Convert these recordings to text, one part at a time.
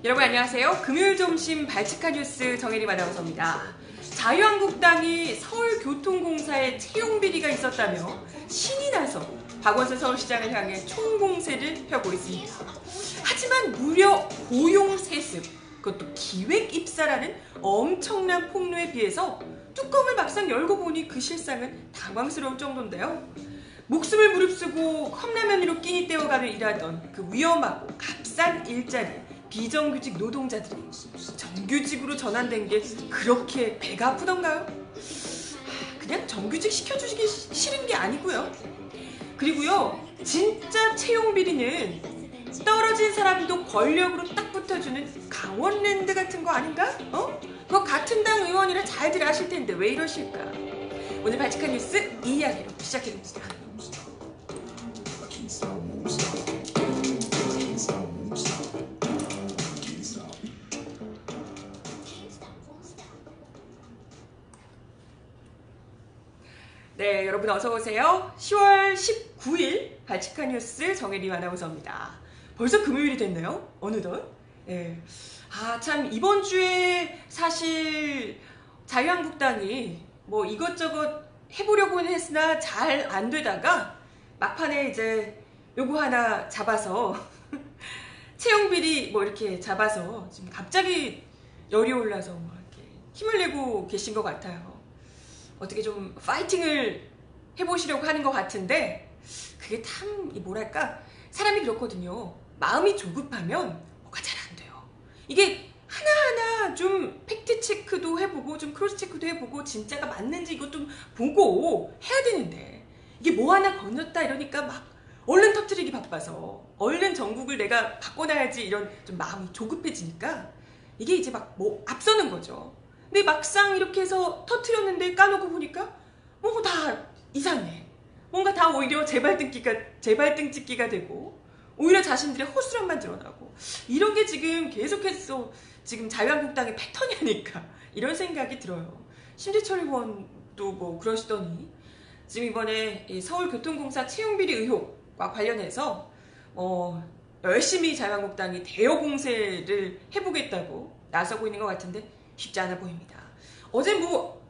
여러분 안녕하세요. 금요일 점심 발칙한 뉴스 정혜림 아나운서입니다. 자유한국당이 서울교통공사에 채용비리가 있었다며 신이 나서 박원순 서울시장을 향해 총공세를 펴고 있습니다. 하지만 무려 고용 세습, 그것도 기획 입사라는 엄청난 폭로에 비해서 뚜껑을 막상 열고 보니 그 실상은 당황스러울 정도인데요. 목숨을 무릅쓰고 컵라면으로 끼니 때워가며 일하던 그 위험하고 값싼 일자리, 비정규직 노동자들이 정규직으로 전환된 게 그렇게 배가 아프던가요? 그냥 정규직 시켜주시기 싫은 게 아니고요. 그리고요, 진짜 채용 비리는 떨어진 사람도 권력으로 딱 붙어주는 강원랜드 같은 거 아닌가? 그거 같은 당 의원이라 잘들 아실 텐데 왜 이러실까? 오늘 발칙한 뉴스 이 이야기로 시작해봅시다. 네, 여러분 어서오세요. 10월 19일 발칙한 뉴스 정혜림 아나운서입니다. 벌써 금요일이 됐네요. 어느덧. 네. 참 이번 주에 사실 자유한국당이 뭐 이것저것 해보려고는 했으나 잘 안 되다가 막판에 이제 요거 하나 잡아서 채용비리 뭐 이렇게 잡아서 지금 갑자기 열이 올라서 뭐 이렇게 힘을 내고 계신 것 같아요. 어떻게 좀 파이팅을 해보시려고 하는 것 같은데 그게 참 뭐랄까 사람이 그렇거든요. 마음이 조급하면 뭐가 잘 안 돼요. 이게 하나하나 좀 팩트 체크도 해보고 좀 크로스 체크도 해보고 진짜가 맞는지 이것 좀 보고 해야 되는데 이게 뭐 하나 건졌다 이러니까 막 얼른 터뜨리기 바빠서 얼른 전국을 내가 바꿔놔야지 이런 좀 마음이 조급해지니까 이게 이제 막 뭐 앞서는 거죠. 근데 막상 이렇게 해서 터뜨렸는데 까놓고 보니까 뭐 다 이상해. 뭔가 다 오히려 재발등 찍기가 되고 오히려 자신들의 허술함만 드러나고 이런 게 지금 계속해서 지금 자유한국당의 패턴이 아닐까 이런 생각이 들어요. 심재철 의원도 뭐 그러시더니 지금 이번에 서울교통공사 채용비리 의혹과 관련해서 열심히 자유한국당이 대여 공세를 해보겠다고 나서고 있는 것 같은데 쉽지 않아 보입니다. 어제 이거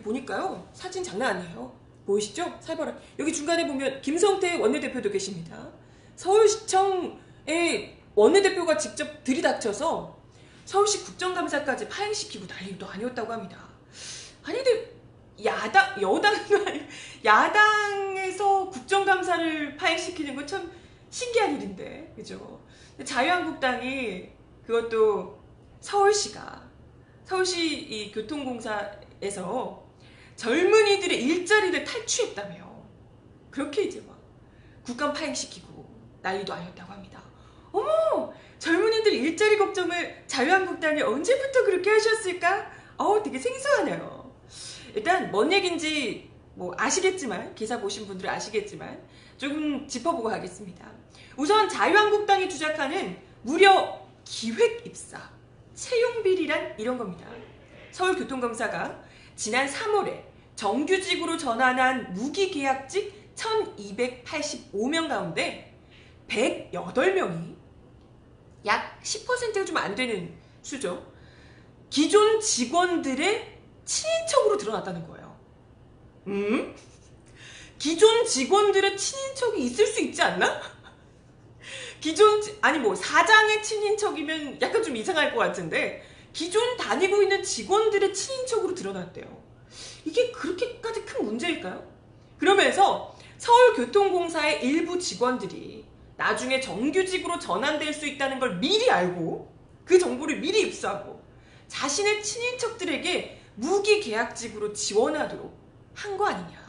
보니까요. 사진 장난 아니에요. 보이시죠? 살벌한. 여기 중간에 보면 김성태 원내대표도 계십니다. 서울시청의 원내대표가 직접 들이닥쳐서 서울시 국정감사까지 파행시키고 난리도 아니었다고 합니다. 아니 근데 야당에서 국정감사를 파행시키는 건 참 신기한 일인데, 그죠? 자유한국당이 그것도 서울시 이 교통공사에서 젊은이들의 일자리를 탈취했다며 그렇게 이제 막 국감 파행시키고 난리도 아니었다고 합니다. 어머! 젊은이들 일자리 걱정을 자유한국당이 언제부터 그렇게 하셨을까? 되게 생소하네요. 일단 뭔 얘기인지 뭐 아시겠지만 기사 보신 분들은 아시겠지만 조금 짚어보고 가겠습니다. 우선 자유한국당이 주장하는 무려 기획 입사 채용비리란 이런 겁니다. 서울교통공사가 지난 3월에 정규직으로 전환한 무기계약직 1285명 가운데 108명이 약 10%가 좀 안 되는 수죠. 기존 직원들의 친인척으로 드러났다는 거예요. 기존 직원들의 친인척이 있을 수 있지 않나? 사장의 친인척이면 약간 좀 이상할 것 같은데 기존 다니고 있는 직원들의 친인척으로 드러났대요. 이게 그렇게까지 큰 문제일까요? 그러면서 서울교통공사의 일부 직원들이 나중에 정규직으로 전환될 수 있다는 걸 미리 알고 그 정보를 미리 입수하고 자신의 친인척들에게 무기계약직으로 지원하도록 한 거 아니냐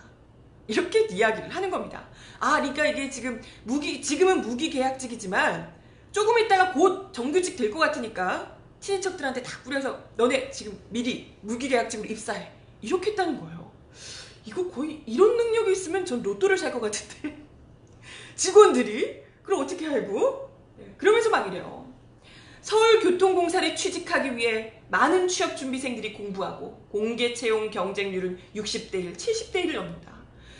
이렇게 이야기를 하는 겁니다. 그러니까 이게 지금은 무기계약직이지만 조금 있다가 곧 정규직 될 것 같으니까 친인척들한테 다 뿌려서 너네 지금 미리 무기계약직으로 입사해 이렇게 했다는 거예요. 이거 거의 이런 능력이 있으면 전 로또를 살 것 같은데 직원들이 그럼 어떻게 알고? 그러면서 막 이래요. 서울교통공사를 취직하기 위해 많은 취업준비생들이 공부하고 공개 채용 경쟁률은 60대 1, 70대 1을 넘는다.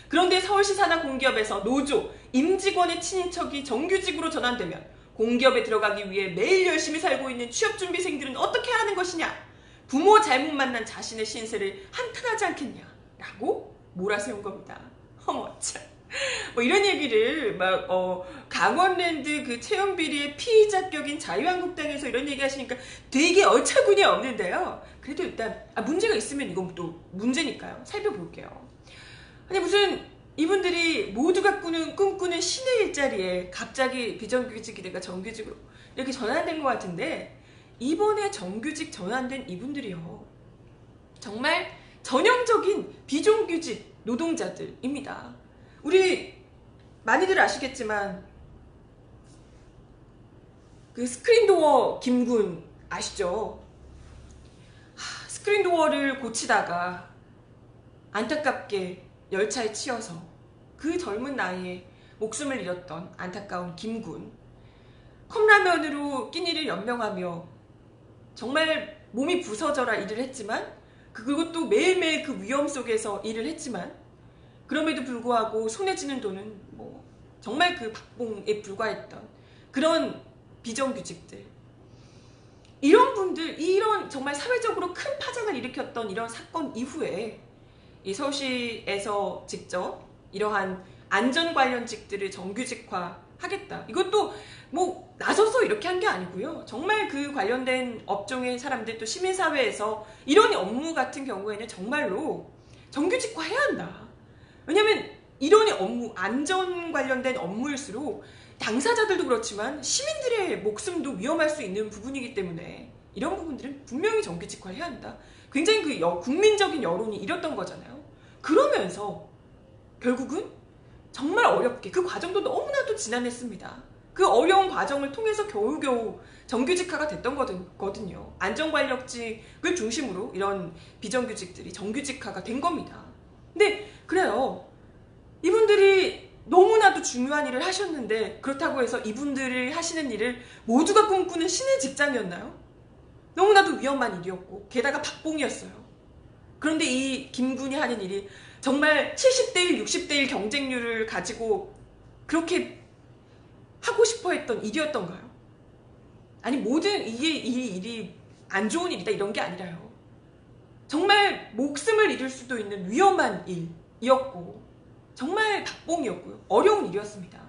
그런데 서울시 산하 공기업에서 노조, 임직원의 친인척이 정규직으로 전환되면 공기업에 들어가기 위해 매일 열심히 살고 있는 취업준비생들은 어떻게 하는 것이냐? 부모 잘못 만난 자신의 신세를 한탄하지 않겠냐? 라고 몰아세운 겁니다. 어머 참. 뭐 이런 얘기를 막 강원랜드 그 채용비리의 피의자격인 자유한국당에서 이런 얘기 하시니까 되게 어처구니 없는데요. 그래도 일단 문제가 있으면 이건 또 문제니까요. 살펴볼게요. 아니 무슨 이분들이 모두가 꿈꾸는 신의 일자리에 갑자기 비정규직이다가 정규직으로 이렇게 전환된 것 같은데 이번에 정규직 전환된 이분들이요. 정말 전형적인 비정규직 노동자들입니다. 우리 많이들 아시겠지만 그 스크린도어 김군 아시죠? 스크린도어를 고치다가 안타깝게 열차에 치여서 그 젊은 나이에 목숨을 잃었던 안타까운 김군. 컵라면으로 끼니를 연명하며 정말 몸이 부서져라 일을 했지만 그것도 매일매일 그 위험 속에서 일을 했지만 그럼에도 불구하고 손에 쥐는 돈은 뭐 정말 그 박봉에 불과했던 그런 비정규직들. 이런 분들, 이런 정말 사회적으로 큰 파장을 일으켰던 이런 사건 이후에 이 서울시에서 직접 이러한 안전 관련직들을 정규직화 하겠다. 이것도 뭐 나서서 이렇게 한 게 아니고요. 정말 그 관련된 업종의 사람들 또 시민사회에서 이런 업무 같은 경우에는 정말로 정규직화 해야 한다. 왜냐면 이런 업무, 안전 관련된 업무일수록 당사자들도 그렇지만 시민들의 목숨도 위험할 수 있는 부분이기 때문에 이런 부분들은 분명히 정규직화해야 한다. 굉장히 그 국민적인 여론이 이랬던 거잖아요. 그러면서 결국은 정말 어렵게 그 과정도 너무나도 지난했습니다. 그 어려운 과정을 통해서 겨우겨우 정규직화가 됐던 거거든요. 안전관력직을 중심으로 이런 비정규직들이 정규직화가 된 겁니다. 근데 그래요. 이분들이 너무나도 중요한 일을 하셨는데 그렇다고 해서 이분들이 하시는 일을 모두가 꿈꾸는 신의 직장이었나요? 너무나도 위험한 일이었고 게다가 박봉이었어요. 그런데 이 김군이 하는 일이 정말 70대1, 60대1 경쟁률을 가지고 그렇게 하고 싶어 했던 일이었던가요? 아니 모든 이 일이 안 좋은 일이다 이런 게 아니라요. 정말 목숨을 잃을 수도 있는 위험한 일이었고 정말 박봉이었고요. 어려운 일이었습니다.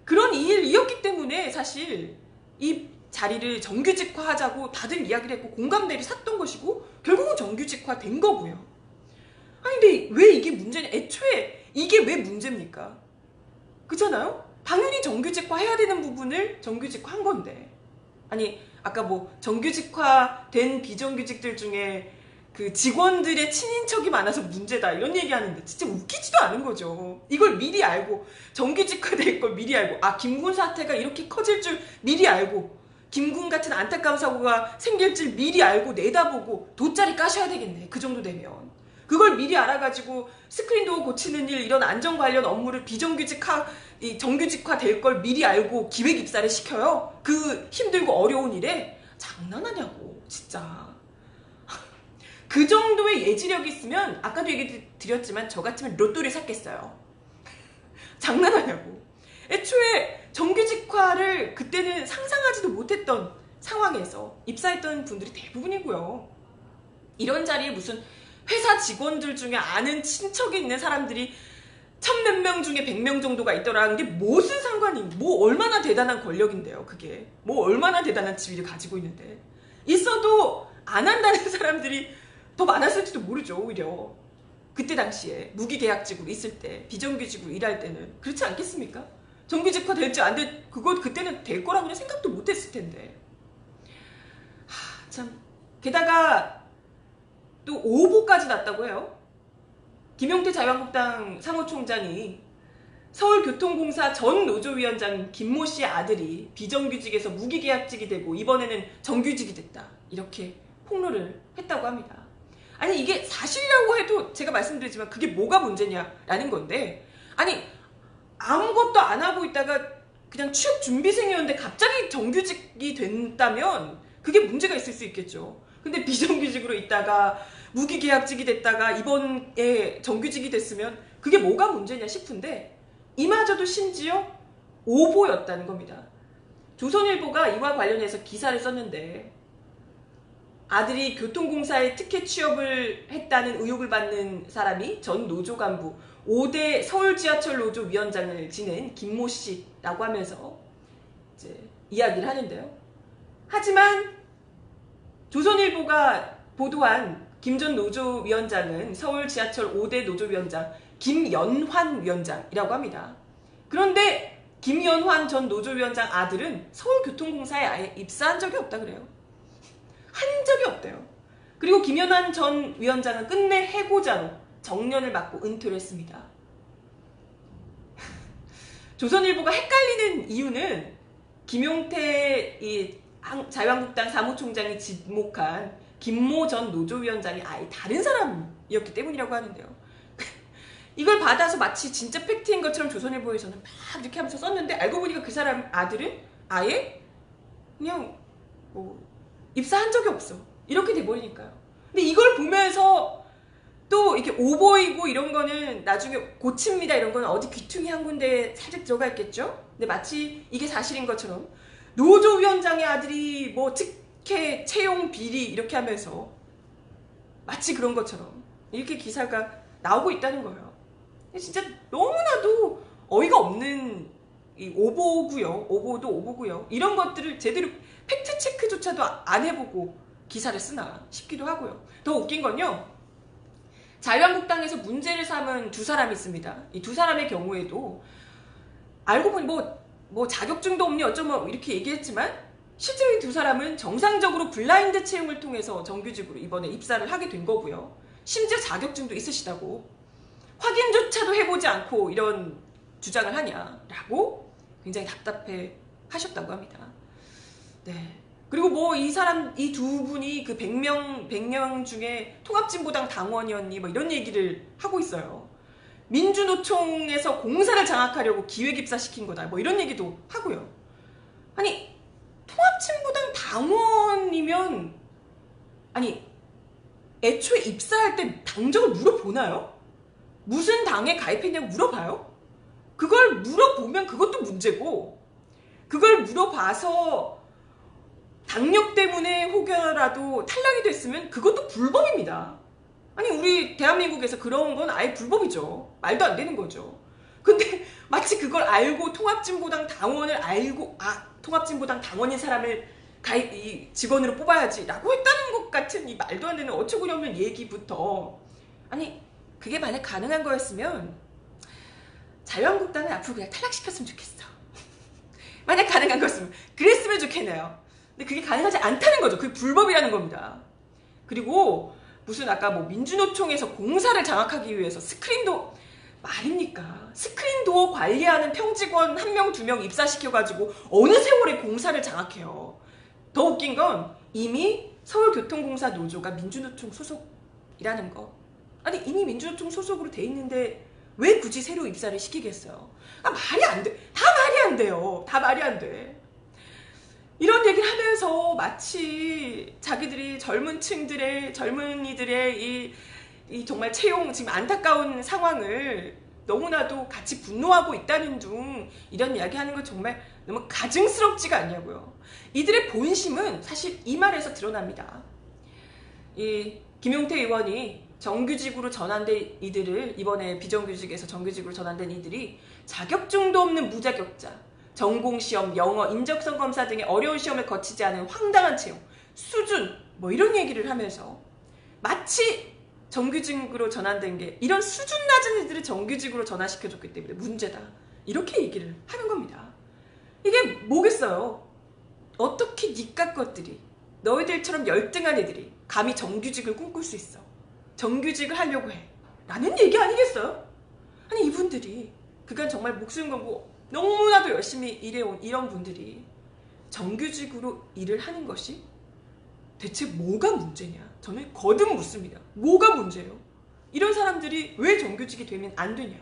그런 일이었기 때문에 사실 이 자리를 정규직화하자고 다들 이야기를 했고 공감대를 샀던 것이고 결국은 정규직화 된 거고요. 아니 근데 왜 이게 문제냐? 애초에 이게 왜 문제입니까? 그렇잖아요? 당연히 정규직화 해야 되는 부분을 정규직화 한 건데 아니 아까 뭐 정규직화 된 비정규직들 중에 그 직원들의 친인척이 많아서 문제다 이런 얘기하는데 진짜 웃기지도 않은 거죠. 이걸 미리 알고 정규직화 될 걸 미리 알고 김군 사태가 이렇게 커질 줄 미리 알고 김군 같은 안타까운 사고가 생길 줄 미리 알고 내다보고 돗자리 까셔야 되겠네. 그 정도 되면 그걸 미리 알아가지고 스크린도어 고치는 일 이런 안전 관련 업무를 정규직화 될 걸 미리 알고 기획 입사를 시켜요. 그 힘들고 어려운 일에 장난하냐고 진짜. 그 정도의 예지력이 있으면 아까도 얘기 드렸지만 저 같으면 로또를 샀겠어요. 장난하냐고. 애초에 정규직화를 그때는 상상하지도 못했던 상황에서 입사했던 분들이 대부분이고요. 이런 자리에 무슨 회사 직원들 중에 아는 친척이 있는 사람들이 1000몇 명 중에 100명 정도가 있더라는 게 무슨 상관이, 뭐 얼마나 대단한 권력인데요, 그게. 뭐 얼마나 대단한 지위를 가지고 있는데. 있어도 안 한다는 사람들이 더 많았을지도 모르죠, 오히려. 그때 당시에 무기계약직으로 있을 때, 비정규직으로 일할 때는. 그렇지 않겠습니까? 정규직화 될지 안 될, 그때는 될 거라고는 생각도 못 했을 텐데. 참. 게다가 또 오보까지 났다고 해요. 김용태 자유한국당 사무총장이 서울교통공사 전 노조위원장 김모 씨의 아들이 비정규직에서 무기계약직이 되고 이번에는 정규직이 됐다. 이렇게 폭로를 했다고 합니다. 아니 이게 사실이라고 해도 제가 말씀드리지만 그게 뭐가 문제냐라는 건데 아니 아무것도 안 하고 있다가 그냥 취업준비생이었는데 갑자기 정규직이 된다면 그게 문제가 있을 수 있겠죠. 근데 비정규직으로 있다가 무기계약직이 됐다가 이번에 정규직이 됐으면 그게 뭐가 문제냐 싶은데 이마저도 심지어 오보였다는 겁니다. 조선일보가 이와 관련해서 기사를 썼는데 아들이 교통공사에 특혜 취업을 했다는 의혹을 받는 사람이 전 노조 간부 5대 서울지하철 노조 위원장을 지낸 김모 씨라고 하면서 이제 이야기를 하는데요. 하지만 조선일보가 보도한 김 전 노조위원장은 서울지하철 5대 노조위원장 김연환 위원장이라고 합니다. 그런데 김연환 전 노조위원장 아들은 서울교통공사에 아예 입사한 적이 없다 그래요. 한 적이 없대요. 그리고 김연환 전 위원장은 끝내 해고자로 정년을 맞고 은퇴를 했습니다. 조선일보가 헷갈리는 이유는 김용태 자유한국당 사무총장이 지목한 김모 전 노조위원장이 아예 다른 사람이었기 때문이라고 하는데요. 이걸 받아서 마치 진짜 팩트인 것처럼 조선일보에서는 막 이렇게 하면서 썼는데 알고 보니까 그 사람 아들은 아예 그냥 뭐 입사한 적이 없어. 이렇게 돼버리니까요. 근데 이걸 보면서 또 이렇게 오보이고 이런 거는 나중에 고칩니다. 이런 거는 어디 귀퉁이 한 군데 살짝 들어가 있겠죠? 근데 마치 이게 사실인 것처럼 노조위원장의 아들이 뭐 특혜, 채용, 비리 이렇게 하면서 마치 그런 것처럼 이렇게 기사가 나오고 있다는 거예요. 진짜 너무나도 어이가 없는 이 오보고요. 오보도 오보고요. 이런 것들을 제대로 팩트체크조차도 안 해보고 기사를 쓰나 싶기도 하고요. 더 웃긴 건요. 자유한국당에서 문제를 삼은 두 사람이 있습니다. 이 두 사람의 경우에도 알고 보니 뭐 자격증도 없니 어쩌면 이렇게 얘기했지만 실제로 이 두 사람은 정상적으로 블라인드 채용을 통해서 정규직으로 이번에 입사를 하게 된 거고요. 심지어 자격증도 있으시다고 확인조차도 해보지 않고 이런 주장을 하냐라고 굉장히 답답해 하셨다고 합니다. 네. 그리고 뭐 이 두 분이 그 100명 중에 통합진보당 당원이었니 뭐 이런 얘기를 하고 있어요. 민주노총에서 공사를 장악하려고 기획입사시킨 거다 뭐 이런 얘기도 하고요. 아니 통합진보당 당원이면 아니 애초에 입사할 때 당적을 물어보나요? 무슨 당에 가입했냐고 물어봐요? 그걸 물어보면 그것도 문제고 그걸 물어봐서 당력 때문에 혹여라도 탈락이 됐으면 그것도 불법입니다. 아니 우리 대한민국에서 그런 건 아예 불법이죠. 말도 안 되는 거죠. 근데 마치 그걸 알고 통합진보당 당원을 알고 통합진보당 당원인 사람을 직원으로 뽑아야지 라고 했다는 것 같은 이 말도 안 되는 어처구니 없는 얘기부터 아니 그게 만약 가능한 거였으면 자유한국당은 앞으로 그냥 탈락시켰으면 좋겠어. 만약 가능한 거였으면 그랬으면 좋겠네요. 근데 그게 가능하지 않다는 거죠. 그게 불법이라는 겁니다. 그리고 무슨 아까 뭐 민주노총에서 공사를 장악하기 위해서 스크린도 말입니까? 스크린도어 관리하는 평직원 1명, 2명 입사시켜가지고 어느 세월에 공사를 장악해요. 더 웃긴 건 이미 서울교통공사 노조가 민주노총 소속이라는 거. 아니 이미 민주노총 소속으로 돼 있는데 왜 굳이 새로 입사를 시키겠어요? 말이 안 돼. 다 말이 안 돼요. 다 말이 안 돼. 이런 얘기를 하면서 마치 자기들이 젊은이들의 이 정말 채용 지금 안타까운 상황을 너무나도 같이 분노하고 있다는 둥 이런 이야기하는 건 정말 너무 가증스럽지가 않냐고요. 이들의 본심은 사실 이 말에서 드러납니다. 이 김용태 의원이 정규직으로 전환된 이들을 이번에 비정규직에서 정규직으로 전환된 이들이 자격증도 없는 무자격자, 전공시험, 영어, 인적성 검사 등의 어려운 시험을 거치지 않은 황당한 채용, 수준 뭐 이런 얘기를 하면서 마치 정규직으로 전환된 게 이런 수준 낮은 이들을 정규직으로 전환시켜줬기 때문에 문제다. 이렇게 얘기를 하는 겁니다. 이게 뭐겠어요? 어떻게 니깟 것들이 너희들처럼 열등한 애들이 감히 정규직을 꿈꿀 수 있어. 정규직을 하려고 해. 라는 얘기 아니겠어요? 아니 이분들이 그간 정말 목숨 걸고 너무나도 열심히 일해온 이런 분들이 정규직으로 일을 하는 것이 대체 뭐가 문제냐? 저는 거듭 묻습니다. 뭐가 문제예요? 이런 사람들이 왜 정규직이 되면 안 되냐?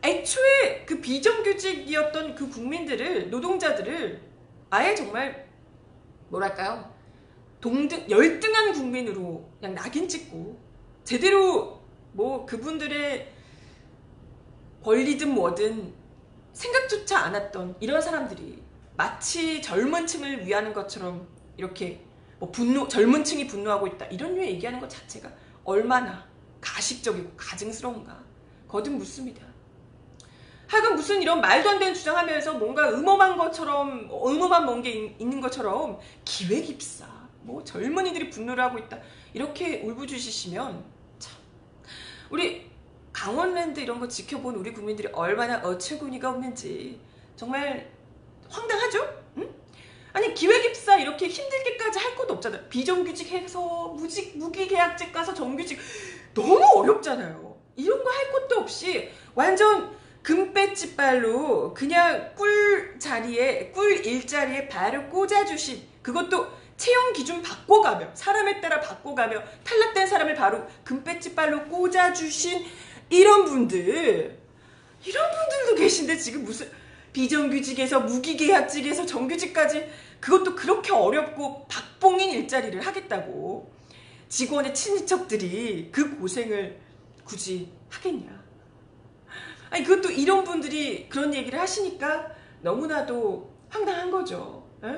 애초에 그 비정규직이었던 그 국민들을, 노동자들을 아예 정말 뭐랄까요? 열등한 국민으로 그냥 낙인 찍고 제대로 뭐 그분들의 권리든 뭐든 생각조차 않았던 이런 사람들이 마치 젊은 층을 위하는 것처럼 이렇게 뭐 젊은 층이 분노하고 있다 이런 류의 얘기하는 것 자체가 얼마나 가식적이고 가증스러운가 거듭 묻습니다. 하여간 무슨 이런 말도 안 되는 주장하면서 뭔가 음험한 것처럼 음험한 뭔 게 있는 것처럼 기획입사 뭐 젊은이들이 분노를 하고 있다 이렇게 울부짖으시면 참 우리 강원랜드 이런 거 지켜본 우리 국민들이 얼마나 어처구니가 없는지 정말 황당하죠? 응? 아니 기획입사 이렇게 힘들게까지 할 것도 없잖아요. 비정규직해서 무기계약직 가서 정규직 너무 어렵잖아요. 이런 거 할 것도 없이 완전 금배지발로 그냥 꿀 일자리에 발을 꽂아주신 그것도 채용 기준 바꿔가며 사람에 따라 바꿔가며 탈락된 사람을 바로 금배지발로 꽂아주신 이런 분들도 계신데 지금 무슨 비정규직에서 무기계약직에서 정규직까지 그것도 그렇게 어렵고 박봉인 일자리를 하겠다고 직원의 친인척들이 그 고생을 굳이 하겠냐. 아니 그것도 이런 분들이 그런 얘기를 하시니까 너무나도 황당한 거죠. 에?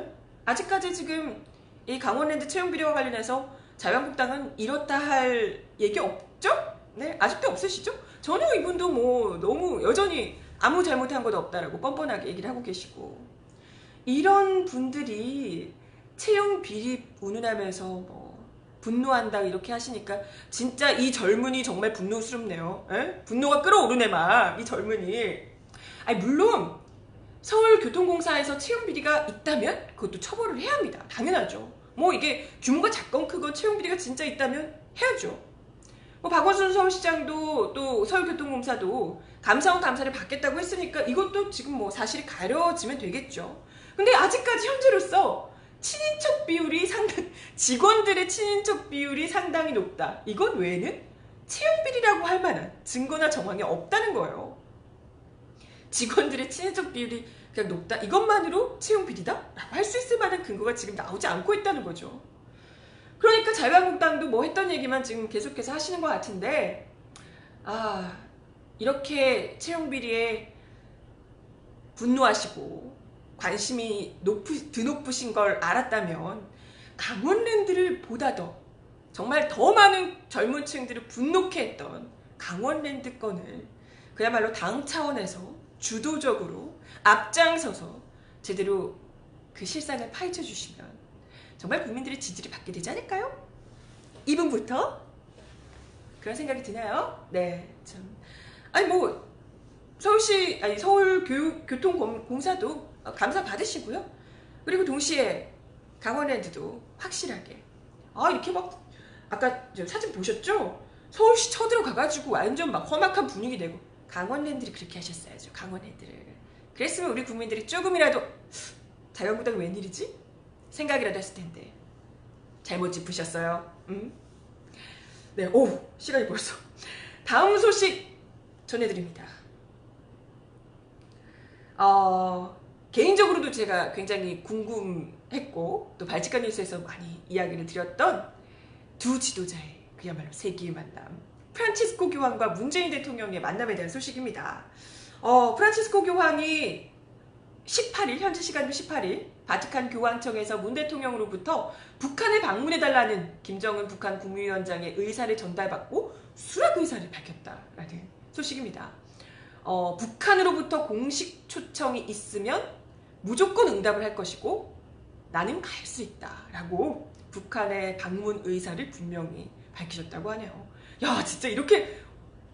아직까지 지금 이 강원랜드 채용비리와 관련해서 자유한국당은 이렇다 할 얘기 없죠? 네, 아직도 없으시죠? 전혀 이분도 뭐 너무 여전히 아무 잘못한 것도 없다라고 뻔뻔하게 얘기를 하고 계시고 이런 분들이 채용 비리 운운하면서 뭐 분노한다 이렇게 하시니까 진짜 이 젊은이 정말 분노스럽네요. 에? 분노가 끓어오르네 막 이 젊은이. 아니 물론 서울교통공사에서 채용 비리가 있다면 그것도 처벌을 해야 합니다. 당연하죠. 뭐 이게 규모가 작건 크건 채용 비리가 진짜 있다면 해야죠. 뭐 박원순 서울시장도 또 서울교통공사도 감사원 감사를 받겠다고 했으니까 이것도 지금 뭐 사실이 가려지면 되겠죠. 근데 아직까지 현재로서 친인척 비율이 직원들의 친인척 비율이 상당히 높다. 이것 외에는 채용 비리라고 할 만한 증거나 정황이 없다는 거예요. 직원들의 친인척 비율이 그냥 높다. 이것만으로 채용 비리다? 라고 할 수 있을 만한 근거가 지금 나오지 않고 있다는 거죠. 그러니까 자유한국당도 뭐 했던 얘기만 지금 계속해서 하시는 것 같은데 이렇게 채용 비리에 분노하시고 관심이 드높으신 걸 알았다면 강원랜드를 보다 더 정말 더 많은 젊은 층들을 분노케 했던 강원랜드 건을 그야말로 당 차원에서 주도적으로 앞장서서 제대로 그 실상을 파헤쳐 주시면 정말 국민들의 지지를 받게 되지 않을까요? 이분부터 그런 생각이 드나요? 네, 참. 아니 뭐 서울교통공사도 감사 받으시고요. 그리고 동시에 강원랜드도 확실하게 이렇게 막 아까 사진 보셨죠? 서울시 쳐들어가가지고 완전 막 험악한 분위기 내고 강원랜드를 그렇게 하셨어야죠. 강원랜드를. 그랬으면 우리 국민들이 조금이라도 자유한국당이 웬일이지? 생각이라도 했을 텐데 잘못 짚으셨어요. 네, 시간이 벌써. 다음 소식 전해드립니다. 개인적으로도 제가 굉장히 궁금했고 또 발칙한 뉴스에서 많이 이야기를 드렸던 두 지도자의 그야말로 세기의 만남 프란치스코 교황과 문재인 대통령의 만남에 대한 소식입니다. 프란치스코 교황이 18일 현지 시간으로 18일 바티칸 교황청에서 문 대통령으로부터 북한을 방문해달라는 김정은 북한 국무위원장의 의사를 전달받고 수락 의사를 밝혔다라는 소식입니다. 북한으로부터 공식 초청이 있으면 무조건 응답을 할 것이고 나는 갈 수 있다라고 북한의 방문 의사를 분명히 밝히셨다고 하네요. 야 진짜 이렇게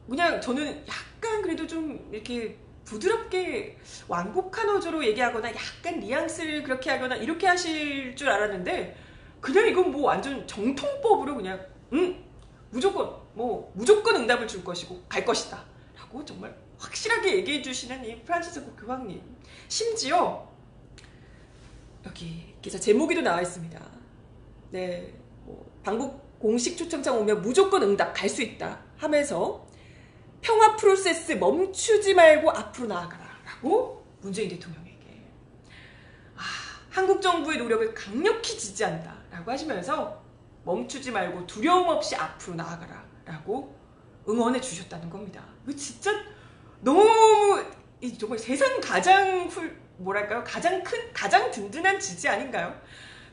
그냥 저는 약간 그래도 좀 이렇게 부드럽게 완곡한 어조로 얘기하거나 약간 뉘앙스를 그렇게 하거나 이렇게 하실 줄 알았는데 그냥 이건 뭐 완전 정통법으로 그냥 무조건 응답을 줄 것이고 갈 것이다 라고 정말 확실하게 얘기해 주시는 이 프란치스코 교황님. 심지어 여기 기사 제목에도 나와 있습니다. 네, 방북 공식 초청장 오면 무조건 응답 갈 수 있다 하면서 평화 프로세스 멈추지 말고 앞으로 나아가라 라고 문재인 대통령에게 한국 정부의 노력을 강력히 지지한다 라고 하시면서 멈추지 말고 두려움 없이 앞으로 나아가라 라고 응원해 주셨다는 겁니다. 이거 진짜 너무 정말 세상 가장 뭐랄까요? 가장 든든한 지지 아닌가요?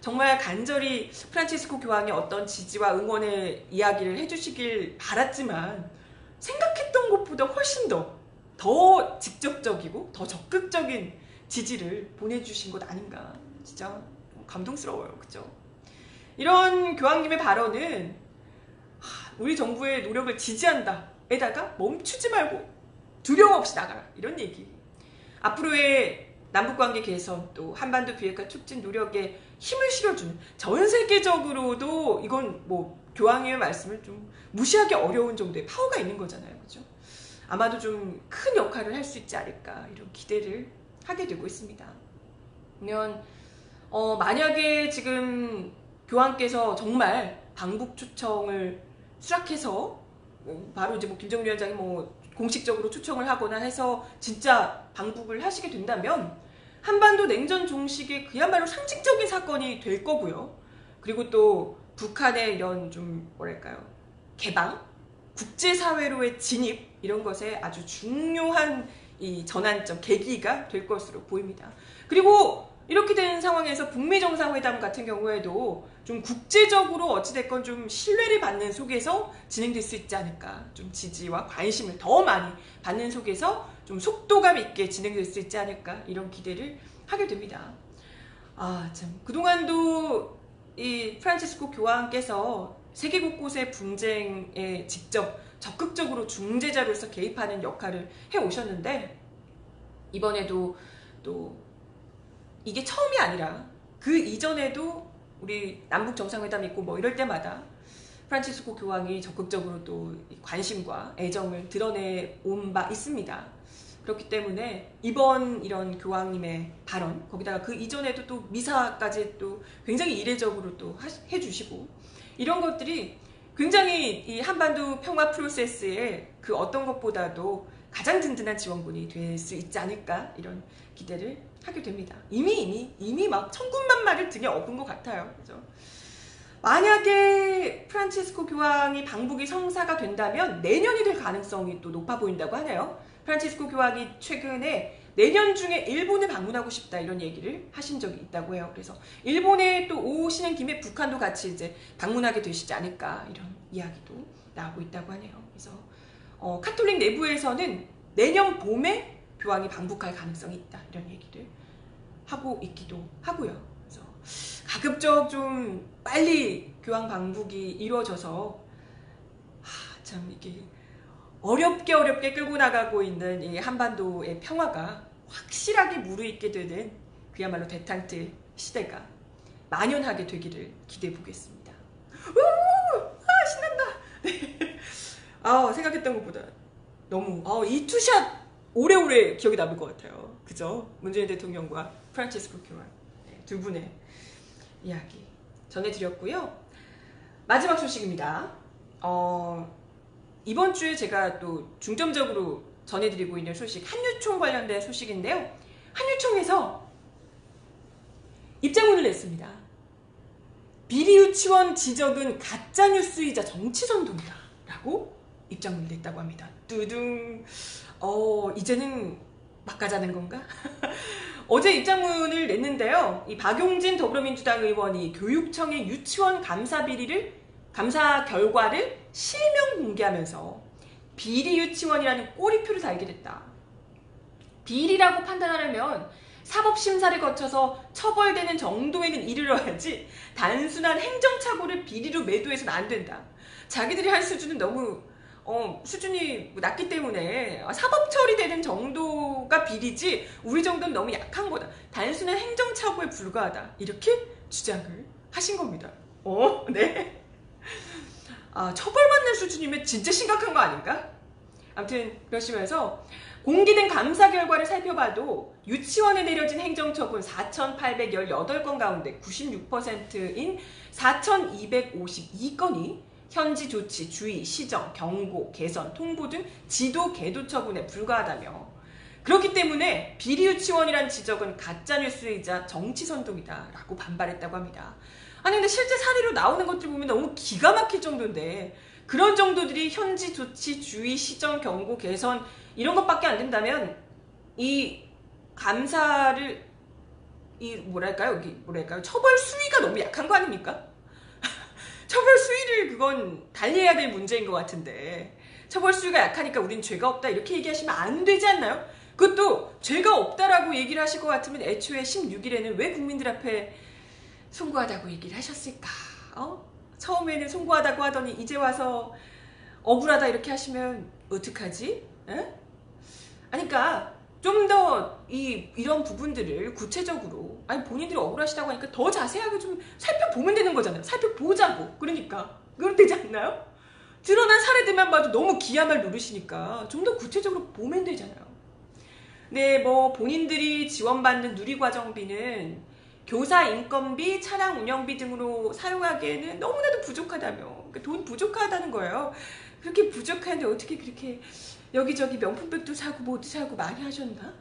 정말 간절히 프란치스코 교황의 어떤 지지와 응원의 이야기를 해주시길 바랐지만 생각했던 것보다 훨씬 더 직접적이고 더 적극적인 지지를 보내주신 것 아닌가. 진짜 감동스러워요. 그죠? 이런 교황님의 발언은 우리 정부의 노력을 지지한다 에다가 멈추지 말고 두려움 없이 나가라 이런 얘기. 앞으로의 남북관계 개선 또 한반도 비핵화 촉진 노력에 힘을 실어주는, 전 세계적으로도 이건 뭐 교황의 말씀을 좀 무시하기 어려운 정도의 파워가 있는 거잖아요. 그죠? 아마도 좀 큰 역할을 할 수 있지 않을까 이런 기대를 하게 되고 있습니다. 그러면 만약에 지금 교황께서 정말 방북 초청을 수락해서 바로 이제 뭐 김정은 위원장이 뭐 공식적으로 초청을 하거나 해서 진짜 방북을 하시게 된다면 한반도 냉전 종식의 그야말로 상징적인 사건이 될 거고요. 그리고 또 북한의 이런 좀 뭐랄까요, 개방, 국제사회로의 진입 이런 것에 아주 중요한 이 전환점, 계기가 될 것으로 보입니다. 그리고 이렇게 된 상황에서 북미 정상회담 같은 경우에도 좀 국제적으로 어찌됐건 좀 신뢰를 받는 속에서 진행될 수 있지 않을까. 좀 지지와 관심을 더 많이 받는 속에서 좀 속도감 있게 진행될 수 있지 않을까. 이런 기대를 하게 됩니다. 참. 그동안도 이 프란치스코 교황께서 세계 곳곳의 분쟁에 직접 적극적으로 중재자로서 개입하는 역할을 해오셨는데, 이번에도 또 이게 처음이 아니라 그 이전에도 우리 남북 정상회담 있고 뭐 이럴 때마다 프란치스코 교황이 적극적으로 또 관심과 애정을 드러내 온 바 있습니다. 그렇기 때문에 이번 이런 교황님의 발언, 거기다가 그 이전에도 또 미사까지 또 굉장히 이례적으로 또 해주시고, 이런 것들이 굉장히 이 한반도 평화 프로세스에 그 어떤 것보다도 가장 든든한 지원군이 될 수 있지 않을까 이런 기대를 하게 됩니다. 이미 막 천군만 마를 등에 업은 것 같아요. 그죠? 만약에 프란치스코 교황이 방북이 성사가 된다면 내년이 될 가능성이 또 높아 보인다고 하네요. 프란치스코 교황이 최근에 내년 중에 일본을 방문하고 싶다 이런 얘기를 하신 적이 있다고 해요. 그래서 일본에 또 오시는 김에 북한도 같이 이제 방문하게 되시지 않을까 이런 이야기도 나오고 있다고 하네요. 그래서 카톨릭 내부에서는 내년 봄에 교황이 방북할 가능성이 있다 이런 얘기를 하고 있기도 하고요. 그래서 가급적 좀 빨리 교황 방북이 이루어져서 참 이게 어렵게 끌고 나가고 있는 이 한반도의 평화가 확실하게 무르익게 되는 그야말로 대탕트 시대가 만연하게 되기를 기대해 보겠습니다. 신난다. 네. 생각했던 것보다 너무 이 투샷 오래오래 기억에 남을 것 같아요. 그죠? 문재인 대통령과 프란치스코 교황 두 분의 이야기 전해드렸고요. 마지막 소식입니다. 이번 주에 제가 또 중점적으로 전해드리고 있는 소식, 한유총 관련된 소식인데요. 한유총에서 입장문을 냈습니다. 비리 유치원 지적은 가짜뉴스이자 정치선동이다 라고 입장문을 냈다고 합니다. 뚜둥. 이제는 막 가자는 건가? 어제 입장문을 냈는데요. 이 박용진 더불어민주당 의원이 교육청의 유치원 감사 결과를 실명 공개하면서 비리 유치원이라는 꼬리표를 달게 됐다. 비리라고 판단하려면 사법심사를 거쳐서 처벌되는 정도에는 이르러야지 단순한 행정착오를 비리로 매도해서는 안 된다. 자기들이 할 수준은 너무 수준이 낮기 때문에 사법 처리되는 정도가 비리지 우리 정도는 너무 약한 거다. 단순한 행정착오에 불과하다. 이렇게 주장을 하신 겁니다. 네. 처벌받는 수준이면 진짜 심각한 거 아닌가? 아무튼 그러시면서 공개된 감사 결과를 살펴봐도 유치원에 내려진 행정처분 4,818건 가운데 96%인 4,252건이 현지 조치, 주의, 시정, 경고, 개선, 통보 등 지도, 계도 처분에 불과하다며, 그렇기 때문에 비리 유치원이란 지적은 가짜뉴스이자 정치선동이다 라고 반발했다고 합니다. 아니 근데 실제 사례로 나오는 것들 보면 너무 기가 막힐 정도인데, 그런 정도들이 현지 조치, 주의, 시정, 경고, 개선 이런 것밖에 안 된다면 이 감사를 뭐랄까요? 처벌 수위가 너무 약한 거 아닙니까? 처벌 수위를 그건 달리해야 될 문제인 것 같은데 처벌 수위가 약하니까 우린 죄가 없다 이렇게 얘기하시면 안 되지 않나요? 그것도 죄가 없다라고 얘기를 하실 것 같으면 애초에 16일에는 왜 국민들 앞에 송구하다고 얘기를 하셨을까? 처음에는 송구하다고 하더니 이제 와서 억울하다 이렇게 하시면 어떡하지? 에? 그러니까 좀 더 이런 부분들을 구체적으로 본인들이 억울하시다고 하니까 더 자세하게 좀 살펴보면 되는 거잖아요. 살펴보자고. 그러니까 그럼 되지 않나요? 드러난 사례들만 봐도 너무 기야말 누르시니까 좀 더 구체적으로 보면 되잖아요. 네, 뭐 본인들이 지원받는 누리과정비는 교사 인건비, 차량 운영비 등으로 사용하기에는 너무나도 부족하다며. 그러니까 돈 부족하다는 거예요. 그렇게 부족한데 어떻게 그렇게 여기저기 명품백도 사고 뭐도 사고 많이 하셨나?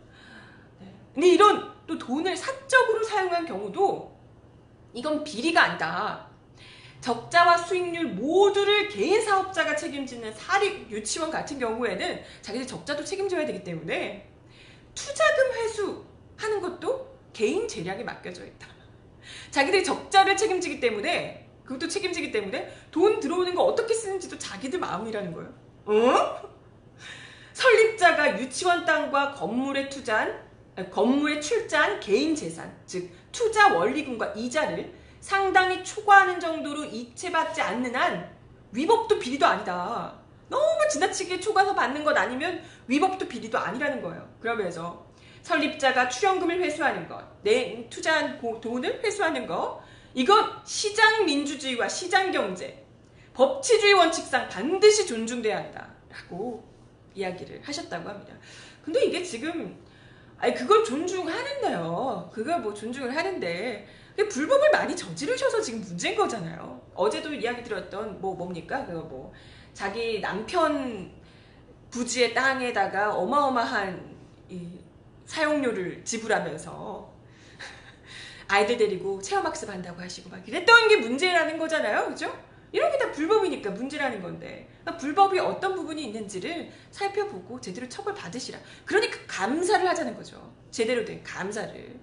네. 근데 이런 또 돈을 사적으로 사용한 경우도 이건 비리가 아니다. 적자와 수익률 모두를 개인 사업자가 책임지는 사립 유치원 같은 경우에는 자기들 적자도 책임져야 되기 때문에 투자금 회수하는 것도 개인 재량에 맡겨져 있다. 자기들이 적자를 책임지기 때문에 그것도 책임지기 때문에 돈 들어오는 거 어떻게 쓰는지도 자기들 마음이라는 거예요. 설립자가 유치원 땅과 건물에 출자한 개인 재산, 즉 투자 원리금과 이자를 상당히 초과하는 정도로 이체받지 않는 한 위법도 비리도 아니다. 너무 지나치게 초과해서 받는 것 아니면 위법도 비리도 아니라는 거예요. 그러면서 설립자가 출연금을 회수하는 것, 내 투자한 돈을 회수하는 것, 이건 시장 민주주의와 시장 경제, 법치주의 원칙상 반드시 존중돼야 한다라고 이야기를 하셨다고 합니다. 근데 이게 지금 그걸 존중하는데요. 그걸 뭐 존중을 하는데 불법을 많이 저지르셔서 지금 문제인 거잖아요. 어제도 이야기 드렸던 뭡니까? 그거 뭐 자기 남편 부지의 땅에다가 어마어마한 사용료를 지불하면서 아이들 데리고 체험학습 한다고 하시고 막 이랬던 게 문제라는 거잖아요. 그죠? 이런 게 다 불법이니까 문제라는 건데 그러니까 불법이 어떤 부분이 있는지를 살펴보고 제대로 처벌받으시라. 그러니까 감사를 하자는 거죠. 제대로 된 감사를.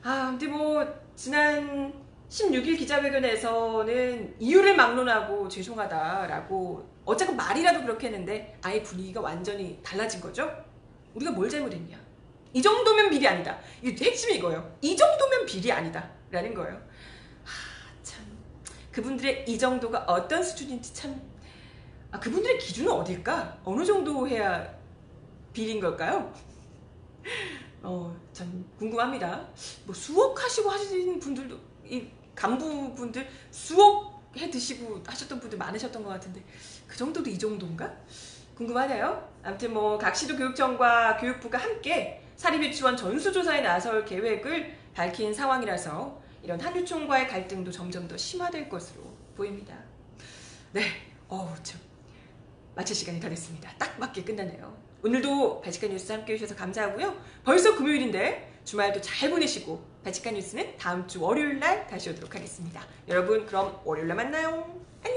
근데 뭐 지난 16일 기자회견에서는 이유를 막론하고 죄송하다라고 어쨌건 말이라도 그렇게 했는데 아예 분위기가 완전히 달라진 거죠. 우리가 뭘 잘못했냐. 이 정도면 비리 아니다. 핵심이 이거예요. 이 정도면 비리 아니다 라는 거예요. 참 그분들의 이 정도가 어떤 수준인지 참 그분들의 기준은 어딜까? 어느 정도 해야 비리인 걸까요? 참 궁금합니다. 뭐 수억 하시고 하시는 분들도 이 간부분들 수억 해 드시고 하셨던 분들 많으셨던 것 같은데 그 정도도 이 정도인가? 궁금하네요. 아무튼 뭐 각 시도 교육청과 교육부가 함께 사립유치원 전수조사에 나설 계획을 밝힌 상황이라서 이런 한유총과의 갈등도 점점 더 심화될 것으로 보입니다. 네, 참 마칠 시간이 다 됐습니다. 딱 맞게 끝나네요. 오늘도 발칙한 뉴스 함께 해주셔서 감사하고요. 벌써 금요일인데 주말도 잘 보내시고 발칙한 뉴스는 다음 주 월요일날 다시 오도록 하겠습니다. 여러분 그럼 월요일날 만나요. 안녕.